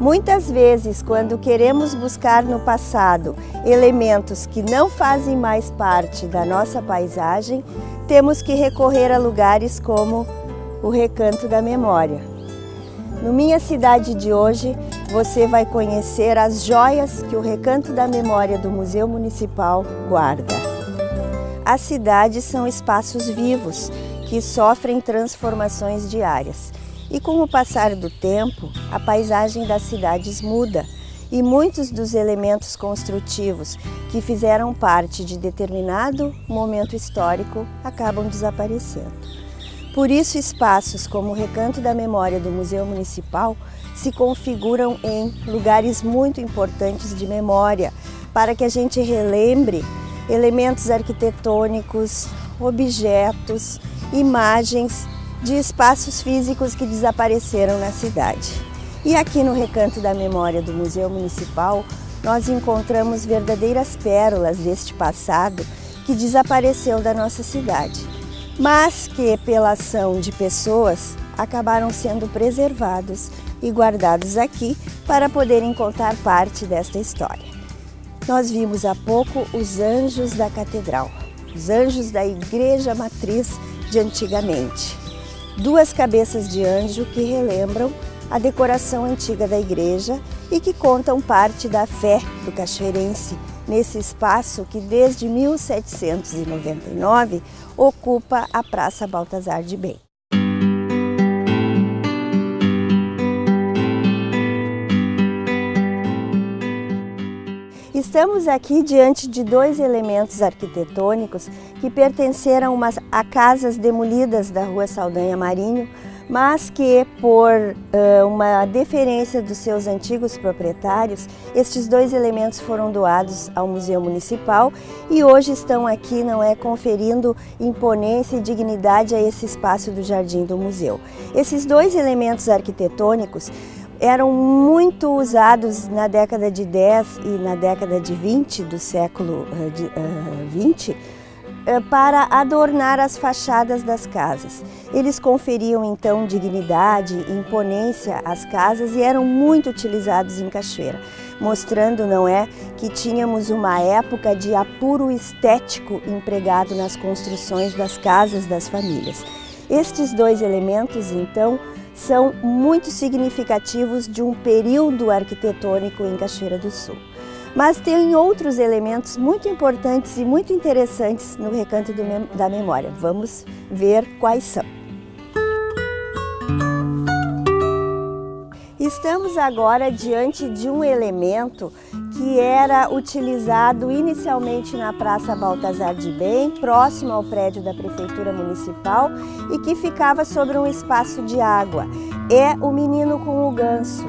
Muitas vezes, quando queremos buscar no passado elementos que não fazem mais parte da nossa paisagem, temos que recorrer a lugares como o Recanto da Memória. No Minha Cidade de hoje, você vai conhecer as joias que o Recanto da Memória do Museu Municipal guarda. As cidades são espaços vivos que sofrem transformações diárias. E com o passar do tempo, a paisagem das cidades muda e muitos dos elementos construtivos que fizeram parte de determinado momento histórico acabam desaparecendo. Por isso, espaços como o Recanto da Memória do Museu Municipal se configuram em lugares muito importantes de memória, para que a gente relembre elementos arquitetônicos, objetos, imagens de espaços físicos que desapareceram na cidade. E aqui no Recanto da Memória do Museu Municipal, nós encontramos verdadeiras pérolas deste passado que desapareceu da nossa cidade, mas que, pela ação de pessoas, acabaram sendo preservados e guardados aqui para poderem contar parte desta história. Nós vimos há pouco os anjos da catedral, os anjos da igreja matriz de antigamente. Duas cabeças de anjo que relembram a decoração antiga da igreja e que contam parte da fé do cachoeirense nesse espaço que desde 1799 ocupa a Praça Baltazar de Bem. Estamos aqui diante de dois elementos arquitetônicos que pertenceram a casas demolidas da Rua Saldanha Marinho, mas que, por uma deferência dos seus antigos proprietários, estes dois elementos foram doados ao Museu Municipal e hoje estão aqui, conferindo imponência e dignidade a esse espaço do Jardim do Museu. Esses dois elementos arquitetônicos eram muito usados na década de 10 e na década de 20 do século 20 para adornar as fachadas das casas. Eles conferiam então dignidade e imponência às casas e eram muito utilizados em Cachoeira, mostrando, que tínhamos uma época de apuro estético empregado nas construções das casas das famílias. Estes dois elementos, então, são muito significativos de um período arquitetônico em Cachoeira do Sul. Mas tem outros elementos muito importantes e muito interessantes no Recanto da Memória. Vamos ver quais são. Estamos agora diante de um elemento que era utilizado inicialmente na Praça Baltazar de Bem, próximo ao prédio da Prefeitura Municipal e que ficava sobre um espaço de água. É o Menino com o Ganso,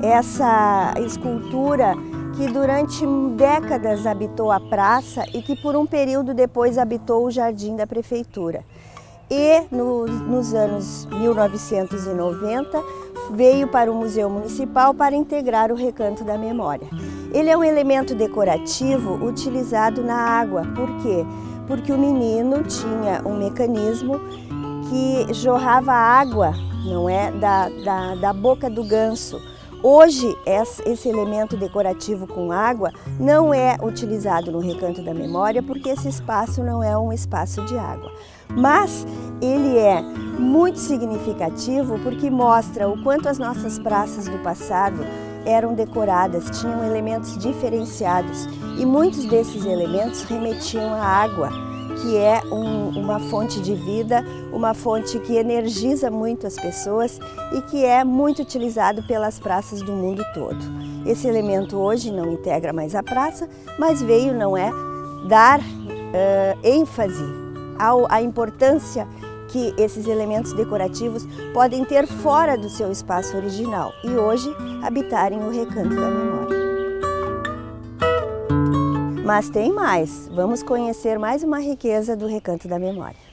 essa escultura que durante décadas habitou a praça e que por um período depois habitou o jardim da Prefeitura. E nos anos 1990 veio para o Museu Municipal para integrar o Recanto da Memória. Ele é um elemento decorativo utilizado na água. Por quê? Porque o menino tinha um mecanismo que jorrava água, da boca do ganso. Hoje, esse elemento decorativo com água não é utilizado no Recanto da Memória porque esse espaço não é um espaço de água. Mas ele é muito significativo porque mostra o quanto as nossas praças do passado eram decoradas, tinham elementos diferenciados e muitos desses elementos remetiam à água, que é uma fonte de vida, uma fonte que energiza muito as pessoas e que é muito utilizado pelas praças do mundo todo. Esse elemento hoje não integra mais a praça, mas veio, dar ênfase à importância que esses elementos decorativos podem ter fora do seu espaço original e hoje habitarem o Recanto da Memória. Mas tem mais, vamos conhecer mais uma riqueza do Recanto da Memória.